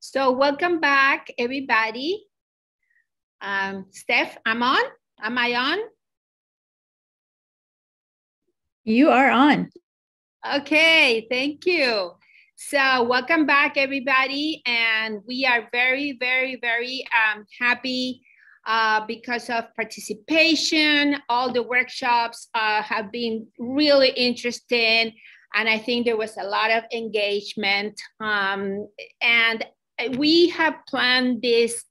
So welcome back, everybody. Steph, I'm on. Am I on? You are on. Okay, thank you. So welcome back, everybody. And we are very, very, very happy because of participation. All the workshops have been really interesting. And I think there was a lot of engagement. And we have planned this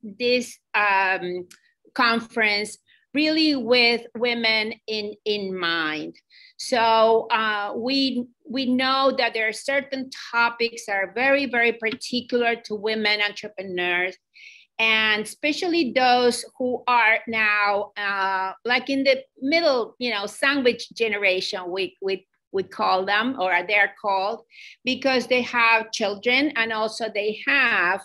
conference really with women in mind. So we know that there are certain topics that are very, very particular to women entrepreneurs, and especially those who are now like in the middle, sandwich generation, we call them, or they're called, because they have children and also they have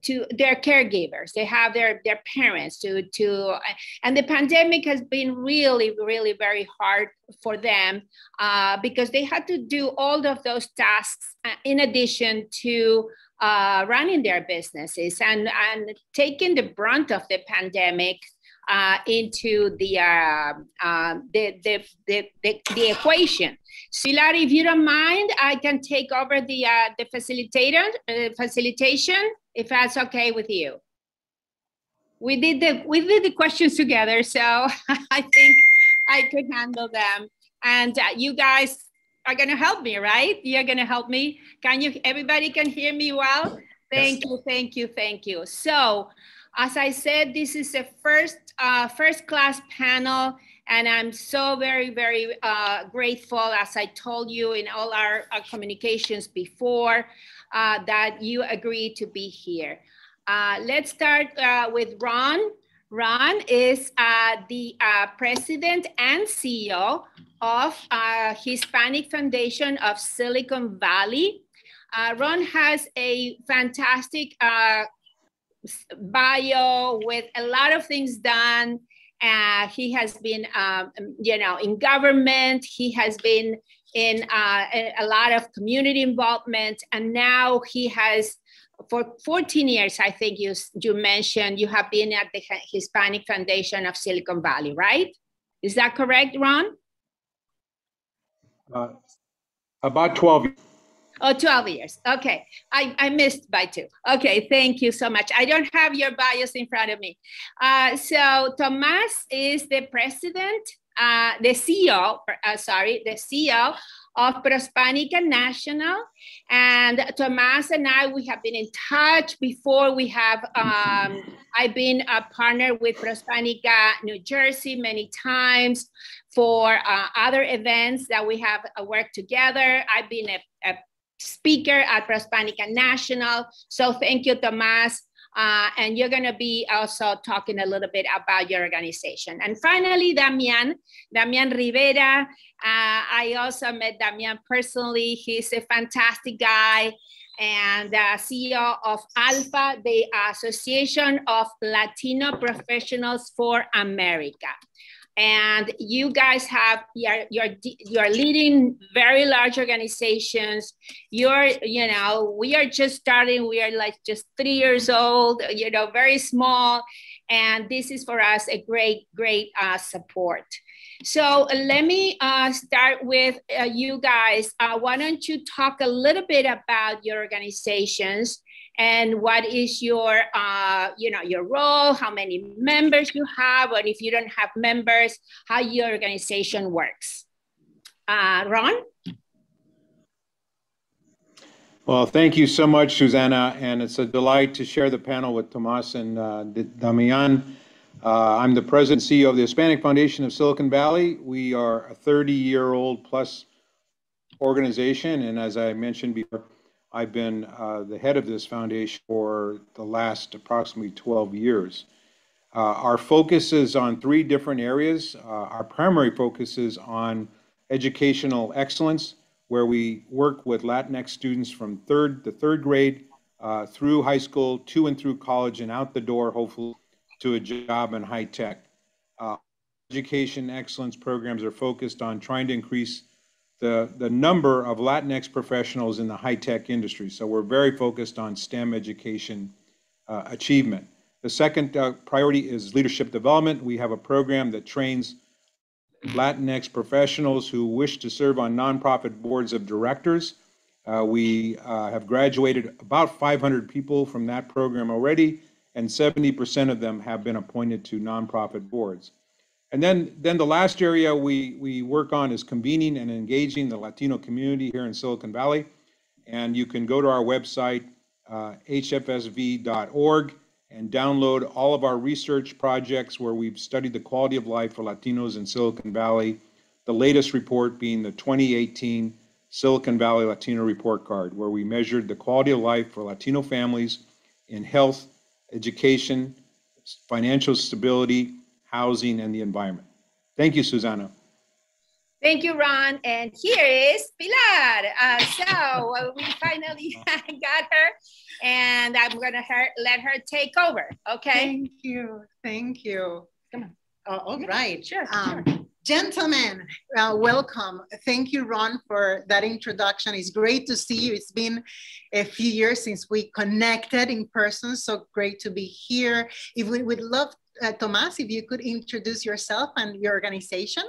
to their caregivers. They have their parents and the pandemic has been really, really very hard for them because they had to do all of those tasks in addition to running their businesses and taking the brunt of the pandemic into the equation. So, Pilar, if you don't mind, I can take over the facilitation, if that's okay with you. We did the questions together, so I think I could handle them. And you guys are gonna help me, right? You're gonna help me. Everybody can hear me well? Thank you, thank you, thank you. So, as I said, this is a first class panel, and I'm so very, very grateful, as I told you in all our communications before, that you agreed to be here. Let's start with Ron. Ron is the president and CEO of Hispanic Foundation of Silicon Valley. Ron has a fantastic bio with a lot of things done. He has been, in government. He has been in a lot of community involvement, and now he has, for 14 years, I think you mentioned, you have been at the Hispanic Foundation of Silicon Valley, right? Is that correct, Ron? About 12 years. Oh, 12 years. Okay. I missed by 2. Okay. Thank you so much. I don't have your bios in front of me. So Tomas is the president, the CEO of Prispanica National. And Tomas and I, we have been in touch before. We have, I've been a partner with Prispanica New Jersey many times for other events that we have worked together. I've been a speaker at Prispanica National. So thank you, Tomas. And you're going to be also talking a little bit about your organization. And finally, Damian Rivera. I also met Damian personally. He's a fantastic guy and CEO of ALFA, the Association of Latino Professionals for America. And you guys you're leading very large organizations. We are just starting. We are like just 3 years old, very small. And this is for us a great support. So let me start with you guys. Why don't you talk a little bit about your organizations and what is your, your role, how many members you have, or if you don't have members, how your organization works. Ron? Well, thank you so much, Susana, and it's a delight to share the panel with Tomas and Damian. I'm the president and CEO of the Hispanic Foundation of Silicon Valley. We are a 30-year-old plus organization, and as I mentioned before, I've been the head of this foundation for the last approximately 12 years. Our focus is on 3 different areas. Our primary focus is on educational excellence, where we work with Latinx students from third grade through high school, to and through college, and out the door, hopefully, to a job in high tech. Education excellence programs are focused on trying to increase the number of Latinx professionals in the high-tech industry. So we're very focused on STEM education achievement. The second priority is leadership development. We have a program that trains Latinx professionals who wish to serve on nonprofit boards of directors. We have graduated about 500 people from that program already, and 70% of them have been appointed to nonprofit boards. And then the last area we work on is convening and engaging the Latino community here in Silicon Valley. And you can go to our website, hfsv.org, and download all of our research projects where we've studied the quality of life for Latinos in Silicon Valley, the latest report being the 2018 Silicon Valley Latino Report Card, where we measured the quality of life for Latino families in health, education, financial stability, housing, and the environment. Thank you, Susana. Thank you, Ron. And here is Pilar. So we finally got her, and I'm going to let her take over. Okay. Thank you. Thank you. Come on. All right. Sure. Gentlemen, welcome. Thank you, Ron, for that introduction. It's great to see you. It's been a few years since we connected in person, so great to be here. If we would love, Tomas, if you could introduce yourself and your organization.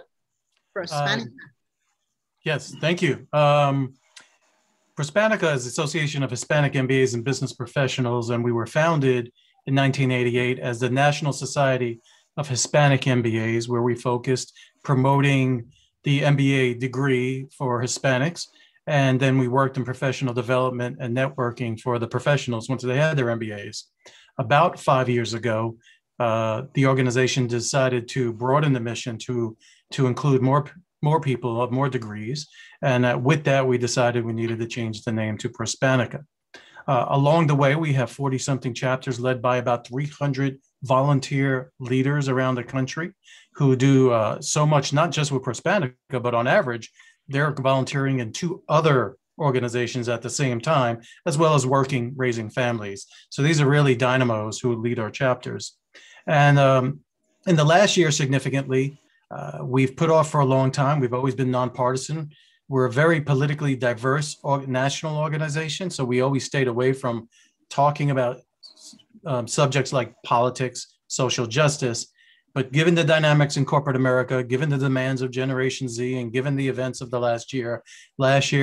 Prispanica. Yes, thank you. Prispanica is the Association of Hispanic MBAs and Business Professionals, and we were founded in 1988 as the National Society of Hispanic MBAs, where we focused promoting the MBA degree for Hispanics. And then we worked in professional development and networking for the professionals once they had their MBAs. About 5 years ago, the organization decided to broaden the mission to include more people of more degrees. And with that, we decided we needed to change the name to Prispanica. Along the way, we have 40-something chapters led by about 300 volunteer leaders around the country who do so much, not just with Prispanica, but on average, they're volunteering in 2 other organizations at the same time, as well as raising families. So these are really dynamos who lead our chapters. And in the last year, significantly, we've put off for a long time. We've always been nonpartisan. We're a very politically diverse national organization, so we always stayed away from talking about subjects like politics, social justice. But given the dynamics in corporate America, given the demands of Generation Z, and given the events of the last year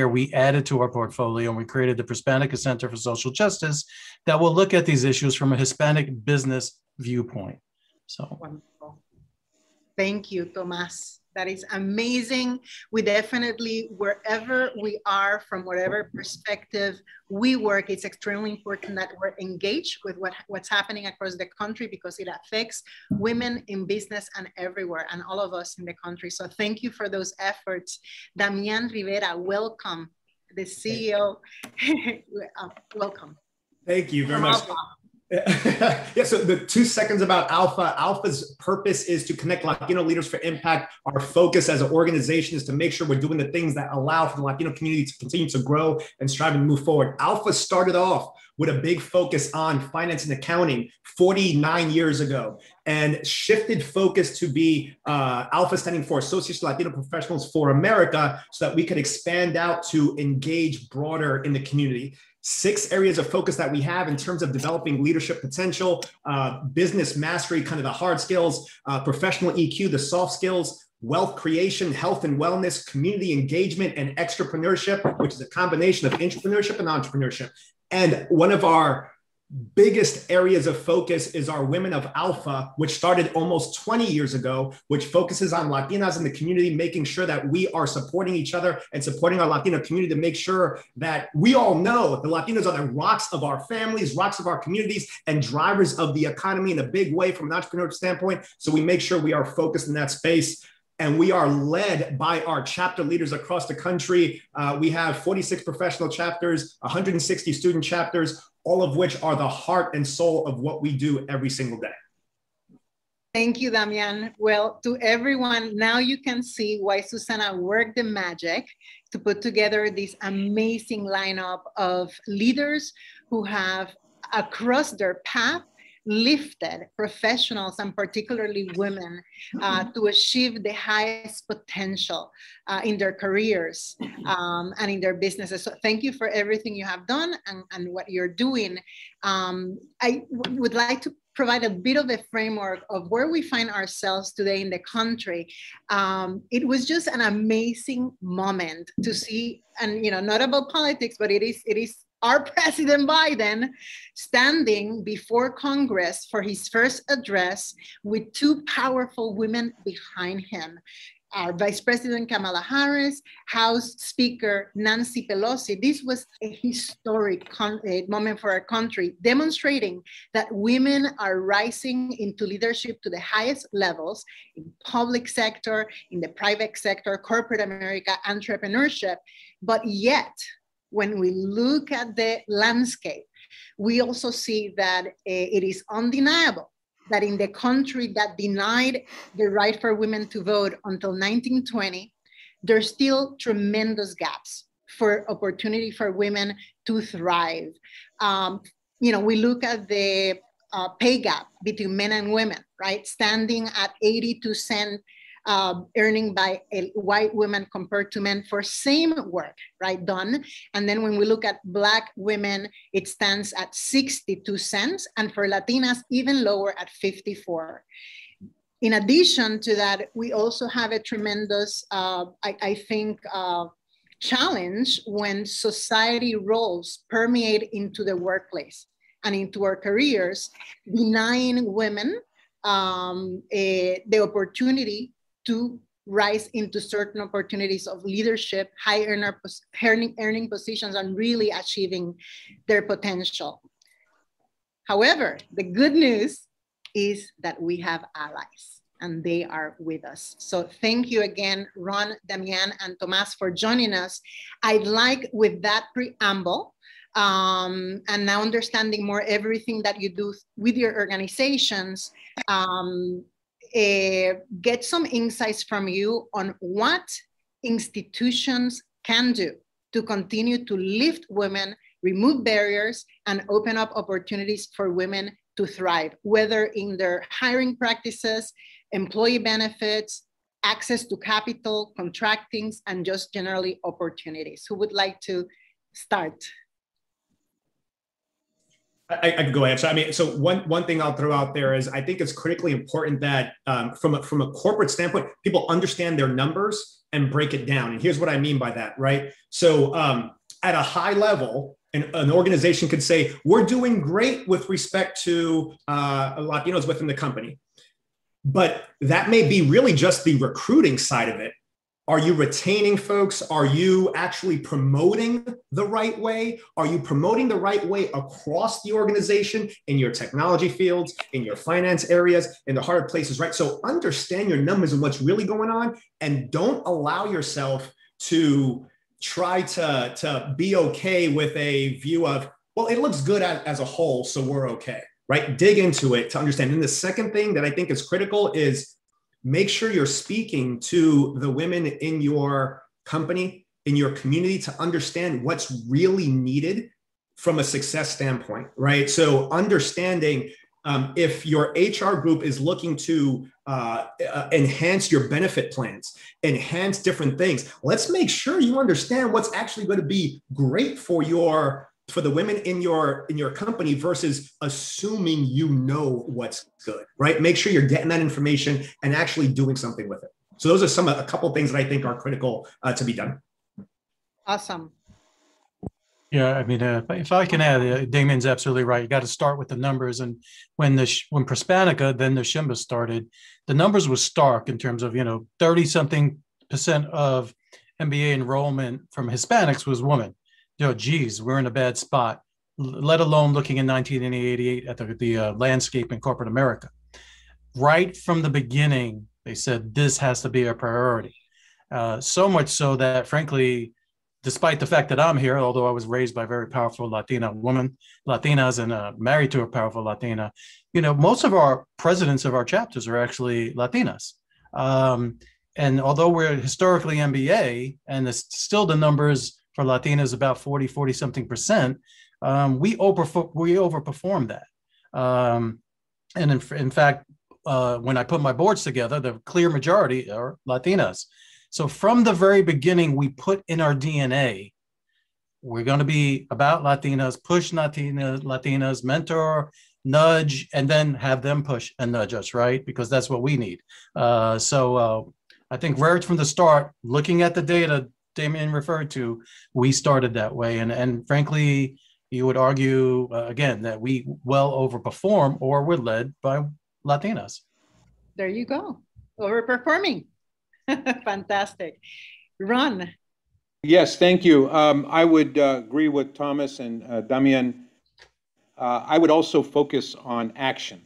we added to our portfolio and we created the Prispanica Center for Social Justice that will look at these issues from a Hispanic business viewpoint. So, wonderful. Thank you, Tomas. That is amazing. We definitely, wherever we are, from whatever perspective we work, it's extremely important that we're engaged with what's happening across the country, because it affects women in business and everywhere, and all of us in the country. So thank you for those efforts. Damian Rivera, welcome, the CEO. Welcome. Thank you very much. Yeah, so the 2 seconds about Alpha. Alpha's purpose is to connect Latino leaders for impact. Our focus as an organization is to make sure we're doing the things that allow for the Latino community to continue to grow and strive and move forward. Alpha started off with a big focus on finance and accounting 49 years ago, and shifted focus to be Alpha, standing for Association of Latino Professionals for America, so that we could expand out to engage broader in the community. 6 areas of focus that we have in terms of developing leadership potential, business mastery, kind of the hard skills, professional EQ, the soft skills, wealth creation, health and wellness, community engagement, and extrapreneurship, which is a combination of entrepreneurship and entrepreneurship. And one of our biggest areas of focus is our Women of Alpha, which started almost 20 years ago, which focuses on Latinas in the community, making sure that we are supporting each other and supporting our Latino community to make sure that we all know the Latinos are the rocks of our families, rocks of our communities, and drivers of the economy in a big way from an entrepreneurial standpoint. So we make sure we are focused in that space. And we are led by our chapter leaders across the country. We have 46 professional chapters, 160 student chapters, all of which are the heart and soul of what we do every single day. Thank you, Damian. Well, to everyone, now you can see why Susana worked the magic to put together this amazing lineup of leaders who have, across their path, lifted professionals and particularly women to achieve the highest potential in their careers and in their businesses. So thank you for everything you have done and what you're doing. I would like to provide a bit of a framework of where we find ourselves today in the country. It was just an amazing moment to see, and not about politics, but it is our President Biden standing before Congress for his first address with two powerful women behind him. Our Vice President Kamala Harris, House Speaker Nancy Pelosi. This was a historic moment for our country, demonstrating that women are rising into leadership to the highest levels in public sector, in the private sector, corporate America, entrepreneurship. But yet, when we look at the landscape, we also see that it is undeniable that in the country that denied the right for women to vote until 1920, there's still tremendous gaps for opportunity for women to thrive. We look at the pay gap between men and women, right? Standing at 82 cents earning by a white woman compared to men for same work, right, done. And then when we look at Black women, it stands at 62 cents, and for Latinas, even lower at 54. In addition to that, we also have a tremendous, challenge when society roles permeate into the workplace and into our careers, denying women the opportunity to rise into certain opportunities of leadership, high earning positions, and really achieving their potential. However, the good news is that we have allies and they are with us. So thank you again, Ron, Damian, and Tomas for joining us. I'd like, with that preamble, and now understanding more everything that you do with your organizations, get some insights from you on what institutions can do to continue to lift women, remove barriers, and open up opportunities for women to thrive, whether in their hiring practices, employee benefits, access to capital, contractings, and just generally opportunities. Who would like to start? I could go ahead. So one thing I'll throw out there is I think it's critically important that from a corporate standpoint, people understand their numbers and break it down. And here's what I mean by that, right? So at a high level, an organization could say, we're doing great with respect to Latinos within the company. But that may be really just the recruiting side of it. Are you retaining folks? Are you actually promoting the right way? Are you promoting the right way across the organization in your technology fields, in your finance areas, in the harder places, right? So understand your numbers and what's really going on, and don't allow yourself to try to be okay with a view of, well, it looks good as a whole, so we're okay, right? Dig into it to understand. And the second thing that I think is critical is make sure you're speaking to the women in your company, in your community, to understand what's really needed from a success standpoint, right? So understanding if your HR group is looking to enhance your benefit plans, enhance different things, let's make sure you understand what's actually going to be great for the women in your company versus assuming you know what's good, right? Make sure you're getting that information and actually doing something with it. So those are a couple of things that I think are critical to be done. Awesome. Yeah, I mean, if I can add, Damian's absolutely right. You got to start with the numbers. And when Prispanica, then the Shimba started, the numbers were stark in terms of, 30-something% of MBA enrollment from Hispanics was women. Geez, we're in a bad spot, let alone looking in 1988 at the landscape in corporate America. Right from the beginning, they said this has to be a priority. So much so that, frankly, despite the fact that I'm here, although I was raised by a very powerful Latina woman, Latinas, and married to a powerful Latina, most of our presidents of our chapters are actually Latinas. And although we're historically MBA, and still the numbers for Latinas about 40-something%, we overperform that. And in fact, when I put my boards together, the clear majority are Latinas. So from the very beginning, we put in our DNA, we're going to be about Latinas, push Latinas, mentor, nudge, and then have them push and nudge us, right? Because that's what we need. So I think right from the start, looking at the data Damien referred to, we started that way. And frankly, you would argue, again, that we well overperform or we're led by Latinas. There you go. Overperforming. Fantastic. Ron. Yes, thank you. I would agree with Thomas and Damian. I would also focus on action.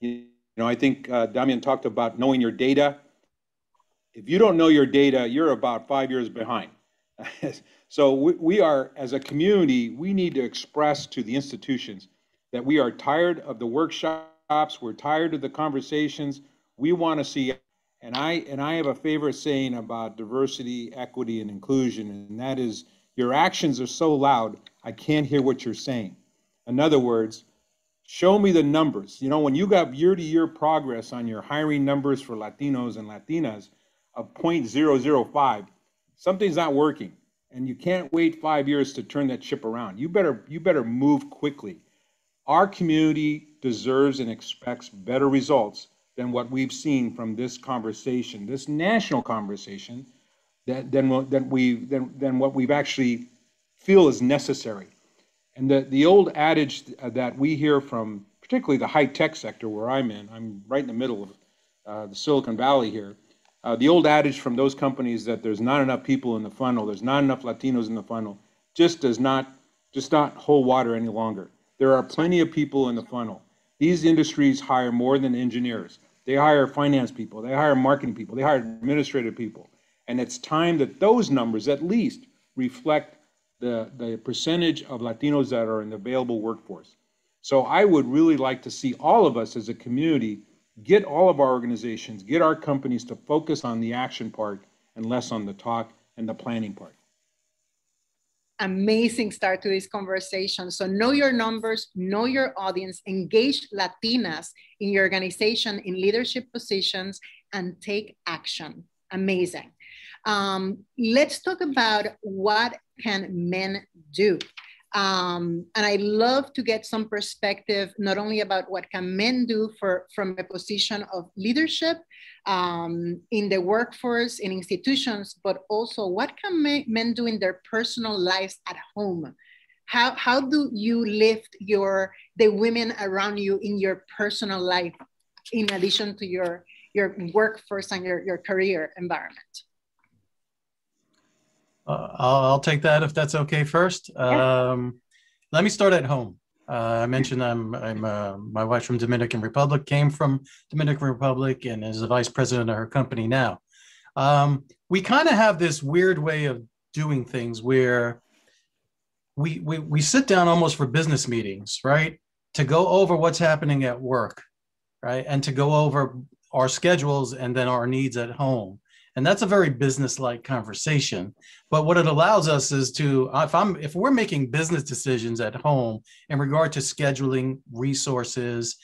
You know, I think Damian talked about knowing your data. If you don't know your data, you're about 5 years behind. So we are, as a community, we need to express to the institutions that we are tired of the workshops, we're tired of the conversations, we want to see. And I have a favorite saying about diversity, equity, and inclusion, and that is, your actions are so loud, I can't hear what you're saying. In other words, show me the numbers. You know, when you got year-to-year progress on your hiring numbers for Latinos and Latinas of 0.005, something's not working, and you can't wait 5 years to turn that ship around. You better move quickly. Our community deserves and expects better results than what we've seen from this conversation, this national conversation, than what we've actually feel is necessary. And the old adage that we hear from particularly the high-tech sector where I'm right in the middle of the Silicon Valley here, the old adage from those companies that there's not enough people in the funnel, there's not enough Latinos in the funnel, just does not hold water any longer. There are plenty of people in the funnel. These industries hire more than engineers. They hire finance people, they hire marketing people, they hire administrative people. And it's time that those numbers at least reflect the percentage of Latinos that are in the available workforce. So I would really like to see all of us as a community get all of our organizations, get our companies to focus on the action part and less on the talk and the planning part. Amazing start to this conversation. So know your numbers, know your audience, engage Latinas in your organization in leadership positions, and take action. Amazing. Let's talk about what can men do. And I love to get some perspective, not only about what can men do from a position of leadership in the workforce, in institutions, but also what can men do in their personal lives at home? How do you lift the women around you in your personal life, in addition to your workforce and your career environment? I'll take that if that's okay first. Yeah. Let me start at home. I mentioned my wife's from Dominican Republic, came from Dominican Republic, and is the vice president of her company now. We kind of have this weird way of doing things where we sit down almost for business meetings, right? To go over what's happening at work, right? And to go over our schedules and then our needs at home. And that's a very business-like conversation. But what it allows us is to, if we're making business decisions at home in regard to scheduling resources,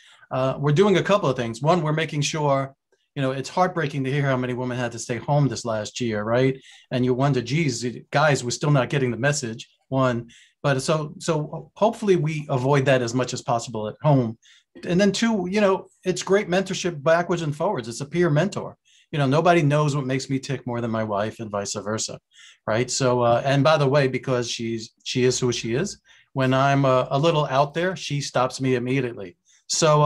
we're doing a couple of things. One, we're making sure, you know, it's heartbreaking to hear how many women had to stay home this last year, right? And you wonder, geez, guys, we're still not getting the message, one. But so hopefully we avoid that as much as possible at home. And then two, you know, it's great mentorship backwards and forwards. It's a peer mentor. You know, nobody knows what makes me tick more than my wife, and vice versa, right? So, and by the way, because she is who she is, when I'm a little out there, she stops me immediately. So,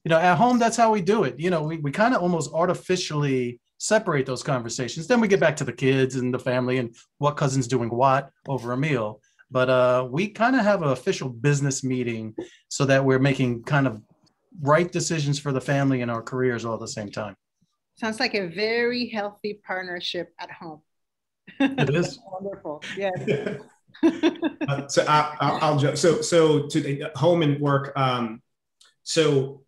you know, at home, that's how we do it. You know, we kind of almost artificially separate those conversations. Then we get back to the kids and the family and what cousin's doing what over a meal. But we kind of have an official business meeting so that we're making kind of right decisions for the family and our careers all at the same time. Sounds like a very healthy partnership at home. It is. Wonderful. Yes. So I'll joke. So to the home and work. So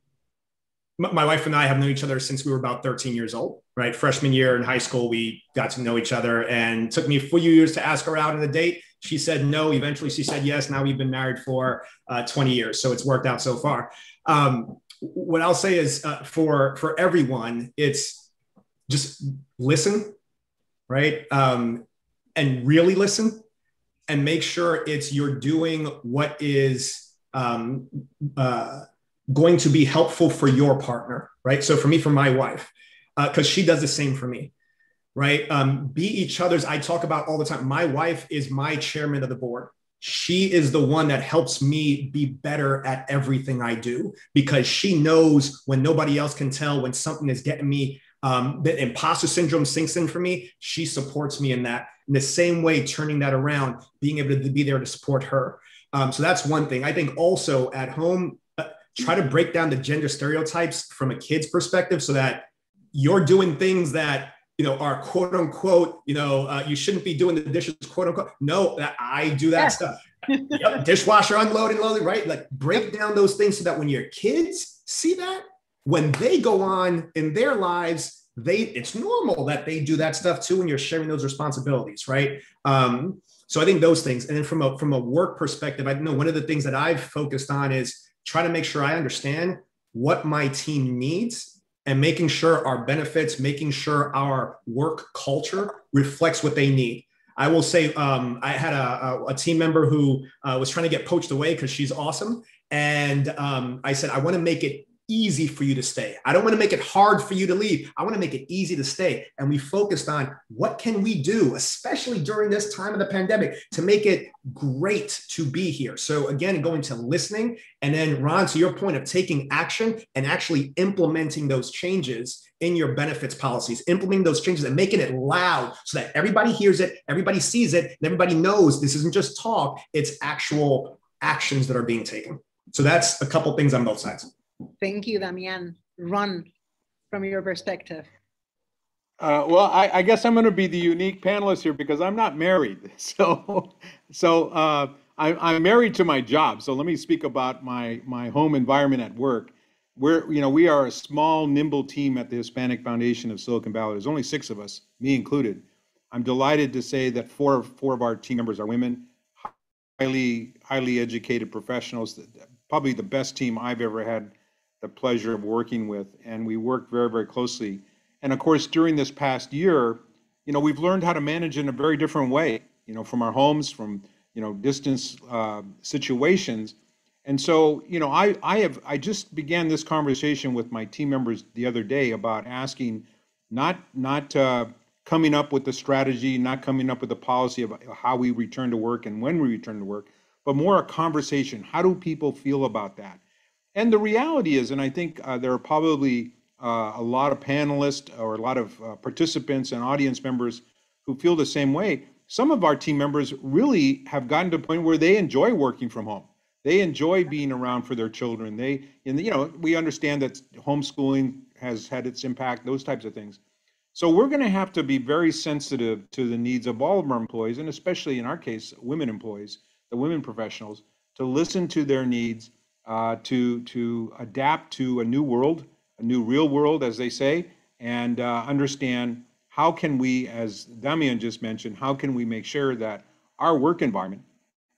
my wife and I have known each other since we were about 13 years old, right? Freshman year in high school, we got to know each other, and it took me a few years to ask her out on a date. She said no. Eventually she said yes. Now we've been married for 20 years. So it's worked out so far. what I'll say is for everyone, it's just listen, right? And really listen, and make sure you're doing what is going to be helpful for your partner, right? So for me, for my wife, because she does the same for me, right? Be each other's. I talk about all the time. My wife is my chairman of the board. She is the one that helps me be better at everything I do, because she knows when nobody else can tell when something is getting me, the imposter syndrome sinks in for me. She supports me in that. In the same way, turning that around, being able to be there to support her. So that's one thing. I think also at home, try to break down the gender stereotypes from a kid's perspective, so that you're doing things that, are quote unquote, you shouldn't be doing the dishes, quote unquote. No, that I do that stuff. Yep, dishwasher unloading, loading, right? Like break down those things so that when your kids see that, when they go on in their lives, it's normal that they do that stuff too, when you're sharing those responsibilities, right? So I think those things. And then from a work perspective, I know one of the things that I've focused on is try to make sure I understand what my team needs, and making sure our benefits, making sure our work culture reflects what they need. I will say, I had a team member who was trying to get poached away because she's awesome. And I said, I want to make it easy for you to stay. I don't want to make it hard for you to leave. I want to make it easy to stay. And we focused on what can we do, especially during this time of the pandemic, to make it great to be here. So again, going to listening, and then Ron, to your point of taking action and actually implementing those changes in your benefits policies, implementing those changes and making it loud so that everybody hears it, everybody sees it, and everybody knows this isn't just talk, it's actual actions that are being taken. So that's a couple things on both sides. Thank you, Damian. Ron, from your perspective. Well, I guess I'm going to be the unique panelist here because I'm not married. I'm married to my job. So let me speak about my home environment at work. We are a small, nimble team at the Hispanic Foundation of Silicon Valley. There's only 6 of us, me included. I'm delighted to say that four of our team members are women, highly educated professionals, probably the best team I've ever had the pleasure of working with, and we work very, very closely. And of course, during this past year, we've learned how to manage in a very different way, from our homes, from, distance situations. And so, I just began this conversation with my team members the other day about asking, not coming up with the strategy, not coming up with the policy of how we return to work and when we return to work, but more a conversation. How do people feel about that? And the reality is, and I think there are probably a lot of panelists or a lot of participants and audience members who feel the same way. Some of our team members really have gotten to a point where they enjoy working from home. They enjoy being around for their children. We understand that homeschooling has had its impact, those types of things. So we're going to have to be very sensitive to the needs of all of our employees, and especially in our case, women employees, the women professionals, to listen to their needs, to adapt to a new world, a new real world, as they say, and understand how can we, as Damian just mentioned, how can we make sure that our work environment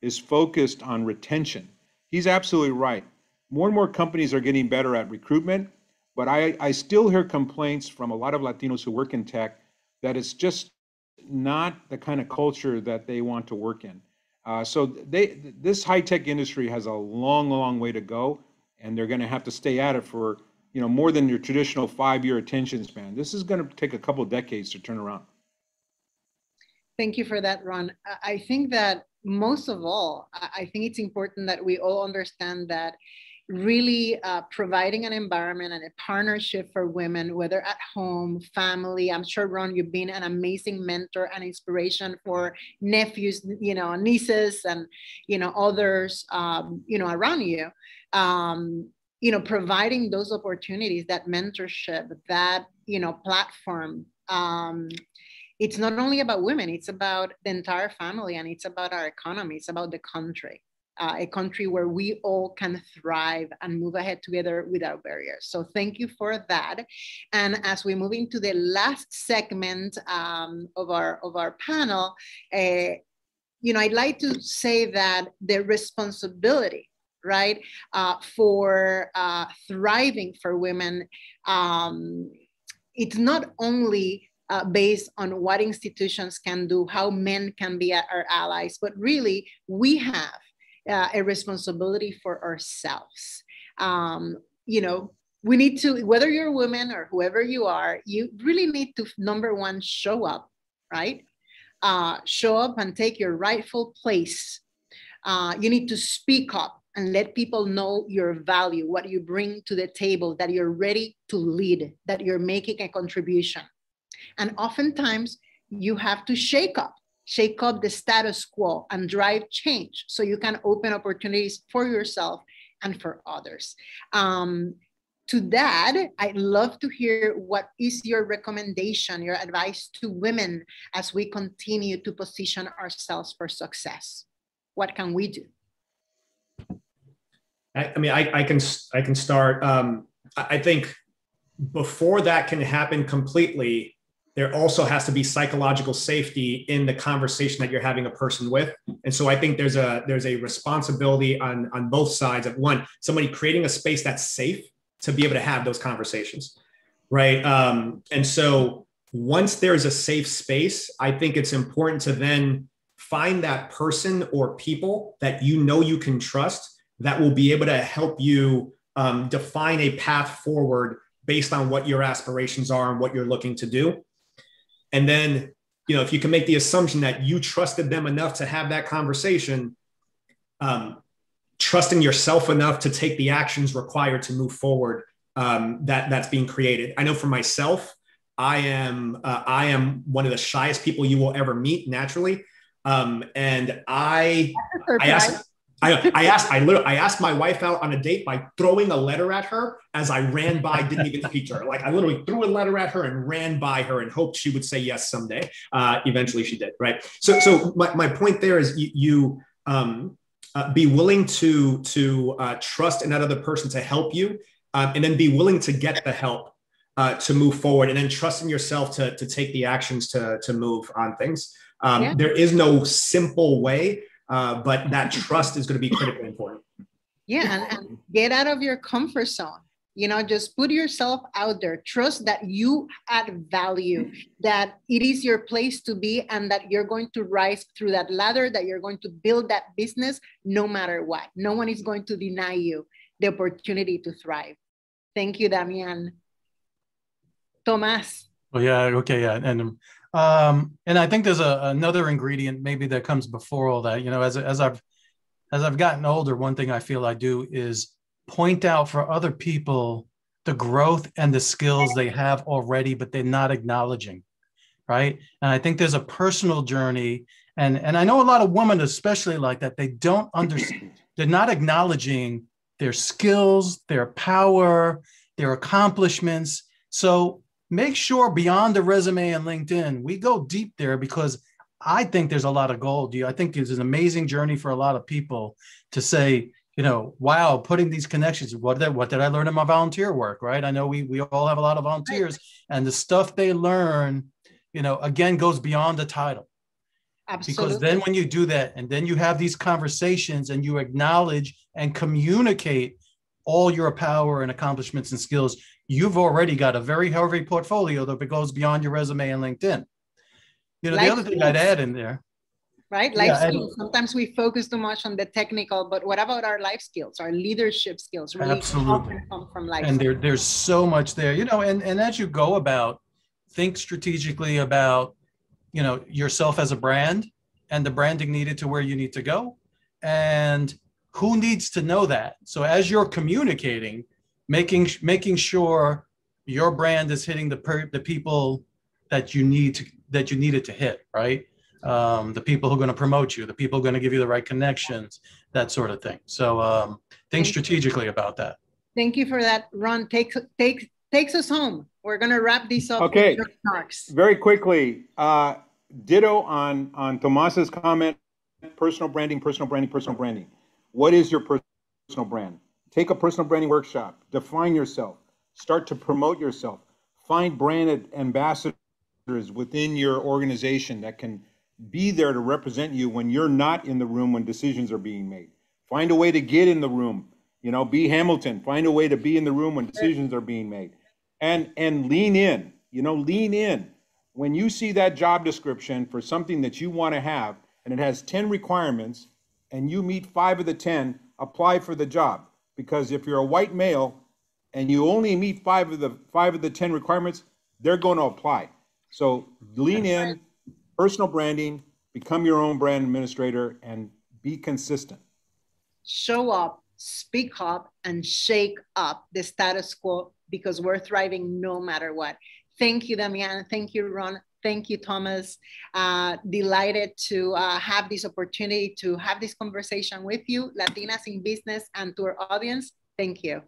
is focused on retention. He's absolutely right. More and more companies are getting better at recruitment, but I still hear complaints from a lot of Latinos who work in tech that it's just not the kind of culture that they want to work in. So this high-tech industry has a long, long way to go, and they're going to have to stay at it for more than your traditional 5-year attention span. This is going to take a couple of decades to turn around. Thank you for that, Ron. I think that most of all, I think it's important that we all understand that really providing an environment and a partnership for women, whether at home, family. I'm sure, Ron, you've been an amazing mentor and inspiration for nephews, nieces, and others, around you. Providing those opportunities, that mentorship, that platform. It's not only about women; it's about the entire family, and it's about our economy. It's about the country. A country where we all can thrive and move ahead together without barriers. So thank you for that. And as we move into the last segment of our panel, I'd like to say that the responsibility, right? For thriving for women. It's not only based on what institutions can do, how men can be our allies, but really we have a responsibility for ourselves. You know, we need to, whether you're a woman or whoever you are, you really need to, number one, show up, right? Show up and take your rightful place. You need to speak up and let people know your value, what you bring to the table, that you're ready to lead, that you're making a contribution. And oftentimes you have to shake up the status quo and drive change so you can open opportunities for yourself and for others. To that, I'd love to hear what is your recommendation, your advice to women as we continue to position ourselves for success. What can we do? I mean, I can start. I think before that can happen completely, there also has to be psychological safety in the conversation that you're having a person with. And so I think there's a responsibility on both sides of, one, somebody creating a space that's safe to be able to have those conversations, right? And so once there's a safe space, I think it's important to then find that person or people that you know you can trust that will be able to help you define a path forward based on what your aspirations are and what you're looking to do. And then, you know, if you can make the assumption that you trusted them enough to have that conversation, trusting yourself enough to take the actions required to move forward, that's being created. I know for myself, I am one of the shyest people you will ever meet naturally. And I asked my wife out on a date by throwing a letter at her as I ran by, didn't even speak to her. Like I literally threw a letter at her and ran by her and hoped she would say yes someday. Eventually she did, right? So my point there is you be willing to trust another person to help you, and then be willing to get the help to move forward, and then trusting yourself to take the actions to move on things. There is no simple way, but that trust is going to be critically important. Yeah, and get out of your comfort zone. You know, just put yourself out there. Trust that you add value, that it is your place to be, and that you're going to rise through that ladder, that you're going to build that business no matter what. No one is going to deny you the opportunity to thrive. Thank you, Damian. Tomas. Well, yeah, okay, yeah. And I think there's another ingredient maybe that comes before all that. You know, as I've gotten older, one thing I feel I do is point out for other people the growth and the skills they have already, but they're not acknowledging, right? And I think there's a personal journey, and I know a lot of women, especially like that, they don't understand, they're not acknowledging their skills, their power, their accomplishments. So make sure beyond the resume and LinkedIn, we go deep there, because I think there's a lot of gold. I think it's an amazing journey for a lot of people to say, you know, wow, putting these connections, what did I learn in my volunteer work, right? I know we all have a lot of volunteers, and the stuff they learn, you know, again, goes beyond the title. Absolutely. Because then when you do that, and then you have these conversations and you acknowledge and communicate all your power and accomplishments and skills, you've already got a very healthy portfolio that goes beyond your resume and LinkedIn. You know, the other thing I'd add in there. Right? Life skills. Sometimes we focus too much on the technical, but what about our life skills, our leadership skills? Really Absolutely. Come from life. And there's so much there, you know, and as you go about, think strategically about, you know, yourself as a brand and the branding needed to where you need to go, and who needs to know that. So as you're communicating, making sure your brand is hitting the people that you need it to hit, right? The people who are going to promote you, the people who are going to give you the right connections, that sort of thing. So think strategically about that. Thank you for that. Ron, takes us home. We're going to wrap this up. Okay. Very quickly, ditto on Tomas's comment, personal branding. What is your personal brand? Take a personal branding workshop, define yourself, start to promote yourself, find branded ambassadors within your organization that can be there to represent you when you're not in the room when decisions are being made. Find a way to get in the room. You know, be Hamilton. Find a way to be in the room when decisions are being made. And lean in. You know, lean in. When you see that job description for something that you want to have, and it has 10 requirements, and you meet 5 of the 10, apply for the job. Because if you're a white male and you only meet 5 of the 10 requirements, they're going to apply. So lean in, personal branding, become your own brand administrator, and be consistent. Show up, speak up, and shake up the status quo, because we're thriving no matter what. Thank you, Damian. Thank you, Ron. Thank you, Thomas. Delighted to have this opportunity to have this conversation with you, Latinas in Business, and to our audience. Thank you.